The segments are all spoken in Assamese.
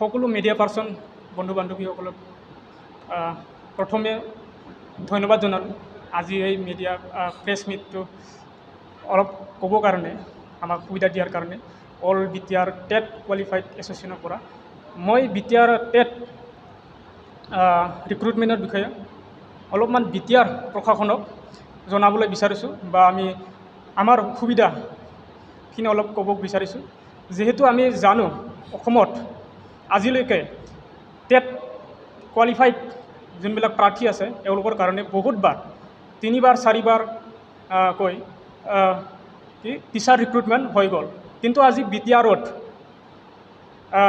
সকলো মিডিয়া পাৰ্চন বন্ধু বান্ধৱীসকলক প্ৰথমে ধন্যবাদ জনালোঁ আজি এই মিডিয়া প্ৰেছ মিটটো অলপ ক'বৰ কাৰণে আমাক সুবিধা দিয়াৰ কাৰণে অল BTR TET কোৱালিফাইড এছ'চিয়েশ্যনৰ পৰা মই BTR TET ৰিক্ৰুটমেণ্টৰ বিষয়ে অলপমান BTR প্ৰশাসনক জনাবলৈ বিচাৰিছোঁ বা আমাৰ সুবিধাখিনি অলপ ক'ব বিচাৰিছোঁ যেহেতু আমি জানো অসমত আজিলৈকে TET কোৱালিফাইড যোনবিলাক প্ৰাৰ্থী আছে এওঁলোকৰ কাৰণে বহুতবাৰ 3বাৰ 4বাৰ কৈ টিচাৰ ৰিক্ৰুটমেণ্ট হৈ গ'ল কিন্তু আজি BTRত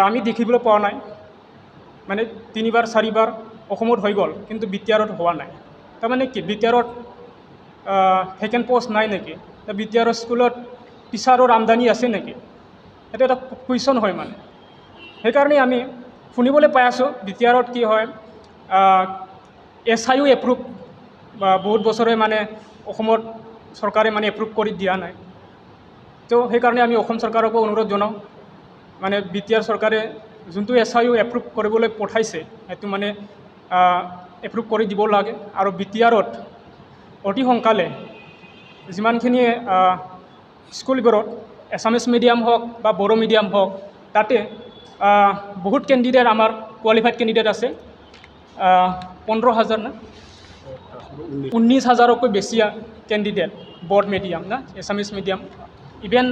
আমি দেখিবলৈ পোৱা নাই মানে 3বাৰ 4বাৰ অসমত হৈ গ'ল কিন্তু BTRত হোৱা নাই তাৰমানে কি BTRত ভেকেণ্ট পোষ্ট নাই নেকি BTR স্কুলত টিচাৰৰ আমদানি আছে নেকি এটা এটা কুৱেশ্যন হয় মানে সেইকাৰণে আমি শুনিবলৈ পাই আছোঁ BTRত কি হয় SIও এপ্ৰুভ বা বহুত বছৰে মানে অসমত চৰকাৰে মানে এপ্ৰুভ কৰি দিয়া নাই তো সেইকাৰণে আমি অসম চৰকাৰকো অনুৰোধ জনাওঁ মানে BTR চৰকাৰে যোনটো SIও এপ্ৰুভ কৰিবলৈ পঠাইছে সেইটো মানে এপ্ৰুভ কৰি দিব লাগে আৰু BTRত অতি সোনকালে যিমানখিনি স্কুলবোৰত এছামিছ মিডিয়াম হওক বা বড়ো মিডিয়াম হওক তাতে বহুত কেণ্ডিডেট আমাৰ কোৱালিফাইড কেণ্ডিডেট আছে 15,000 না 19,000তকৈ বেছি কেণ্ডিডেট বড় মিডিয়াম না এছামিছ মিডিয়াম ইভেন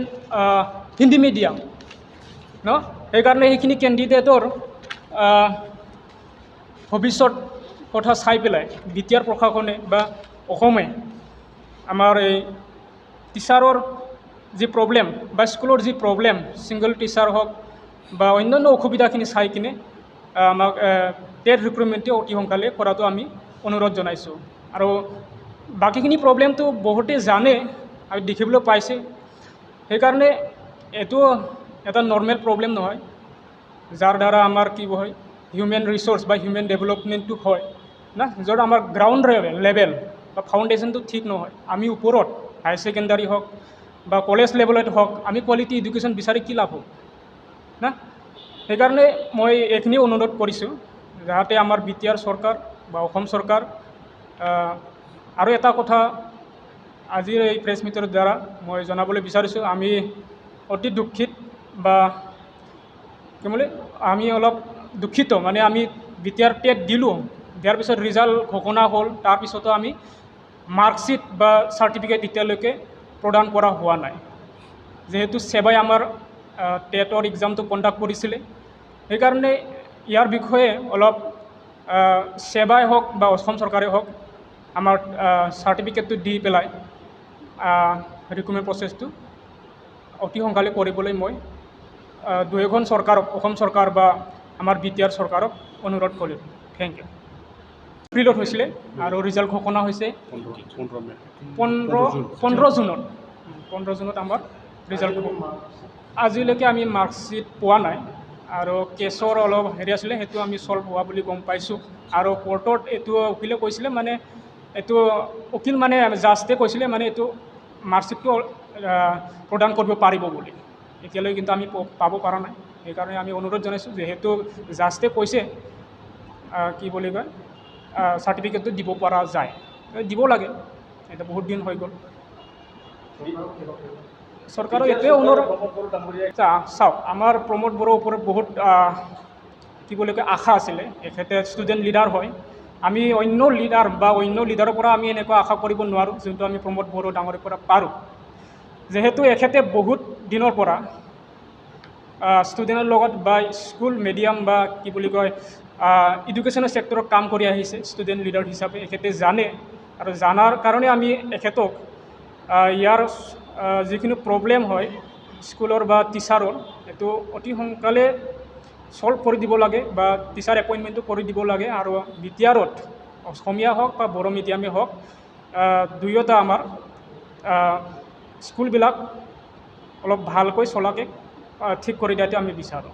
হিন্দী মিডিয়াম ন সেইকাৰণে সেইখিনি কেণ্ডিডেটৰ ভৱিষ্যত কথা চাই পেলাই BTR প্ৰশাসনে বা অসমে আমাৰ এই টিচাৰৰ যি প্ৰব্লেম বা স্কুলৰ যি প্ৰব্লেম ছিংগল টিচাৰ হওক বা অন্যান্য অসুবিধাখিনি চাই কিনে আমাক TET ৰিক্ৰুটমেণ্টটো অতি সোনকালে কৰাটো আমি অনুৰোধ জনাইছোঁ আৰু বাকীখিনি প্ৰব্লেমটো বহুতেই জানে আৰু দেখিবলৈ পাইছে সেইকাৰণে এইটো এটা নৰ্মেল প্ৰব্লেম নহয় যাৰ দ্বাৰা আমাৰ কি হয় হিউমেন ৰিচোৰ্চ বা হিউমেন ডেভেলপমেণ্টটো হয় না য'ত আমাৰ গ্ৰাউণ্ড লেভেল বা ফাউণ্ডেশ্যনটো ঠিক নহয় আমি ওপৰত হায়াৰ ছেকেণ্ডাৰী হওক বা কলেজ লেভেলত হওক আমি কোৱালিটি এডুকেশ্যন বিচাৰি কি লাভ হ'ব না সেইকাৰণে মই এইখিনি অনুৰোধ কৰিছোঁ যাতে আমাৰ BTR চৰকাৰ বা অসম চৰকাৰ আৰু এটা কথা আজিৰ এই প্ৰেছ মিটৰ দ্বাৰা মই জনাবলৈ বিচাৰিছোঁ আমি অতি দুখিত বা কি বোলে আমি অলপ দুখিত মানে আমি BTR TET দিলোঁ দিয়াৰ পিছত ৰিজাল্ট ঘোষণা হ'ল তাৰপিছতো আমি মাৰ্কশ্বিট বা চাৰ্টিফিকেট এতিয়ালৈকে প্ৰদান কৰা হোৱা নাই যেহেতু সেৱাই আমাৰ TETৰ এক্সামটো কণ্ডাক্ট কৰিছিলে সেইকাৰণে ইয়াৰ বিষয়ে অলপ সেৱাই হওক বা অসম চৰকাৰে হওক আমাৰ চাৰ্টিফিকেটটো দি পেলাই ৰিক্ৰুটমেণ্ট প্ৰচেছটো অতি সোনকালে কৰিবলৈ মই দুয়োখন চৰকাৰক অসম চৰকাৰ বা আমাৰ BTR চৰকাৰক অনুৰোধ কৰিলোঁ থেংক ইউ এপ্ৰিলত হৈছিলে আৰু ৰিজাল্ট ঘোষণা হৈছে 15 জুনত আমাৰ ৰিজাল্ট আজিলৈকে আমি মাৰ্কশ্বিট পোৱা নাই আৰু কেছৰ অলপ হেৰি আছিলে সেইটো আমি ছল্ভ হোৱা বুলি গম পাইছোঁ আৰু কোৰ্টত এইটো উকিলে কৈছিলে মানে এইটো উকিল মানে জাজে কৈছিলে মানে এইটো মাৰ্কশ্বিটটো প্ৰদান কৰিব পাৰিব বুলি এতিয়ালৈকে কিন্তু আমি পাব পৰা নাই সেইকাৰণে আমি অনুৰোধ জনাইছোঁ যিহেতু জাজে কৈছে কি বুলি কয় চাৰ্টিফিকেটটো দিব পৰা যায় দিব লাগে এটা বহুত দিন হৈ গ'ল চৰকাৰক এইটোৱে অনুৰোধ চাওক আমাৰ প্ৰমোদ বড়োৰ ওপৰত বহুত কি বুলি কয় আশা আছিলে এখেতে ষ্টুডেণ্ট লিডাৰ হয় আমি অন্য লিডাৰ বা অন্য লিডাৰৰ পৰা আমি এনেকুৱা আশা কৰিব নোৱাৰোঁ যোনটো আমি প্ৰমোদ বড়ো ডাঙৰীৰ পৰা পাৰোঁ যেহেতু এখেতে বহুত দিনৰ পৰা ষ্টুডেণ্টৰ লগত বা স্কুল মিডিয়াম বা কি বুলি কয় এডুকেশ্যনৰ ছেক্টৰত কাম কৰি আহিছে ষ্টুডেণ্ট লিডাৰ হিচাপে এখেতে জানে আৰু জানাৰ কাৰণে আমি এখেতক ইয়াৰ যিখিনি প্ৰব্লেম হয় স্কুলৰ বা টিচাৰৰ এইটো অতি সোনকালে ছল্ভ কৰি দিব লাগে বা টিচাৰ এপইণ্টমেণ্টটো কৰি দিব লাগে আৰু BTRত অসমীয়া হওক বা বড়ো মিডিয়ামে হওক দুয়োটা আমাৰ স্কুলবিলাক অলপ ভালকৈ চলাকৈ ঠিক কৰি দিয়াটো আমি বিচাৰোঁ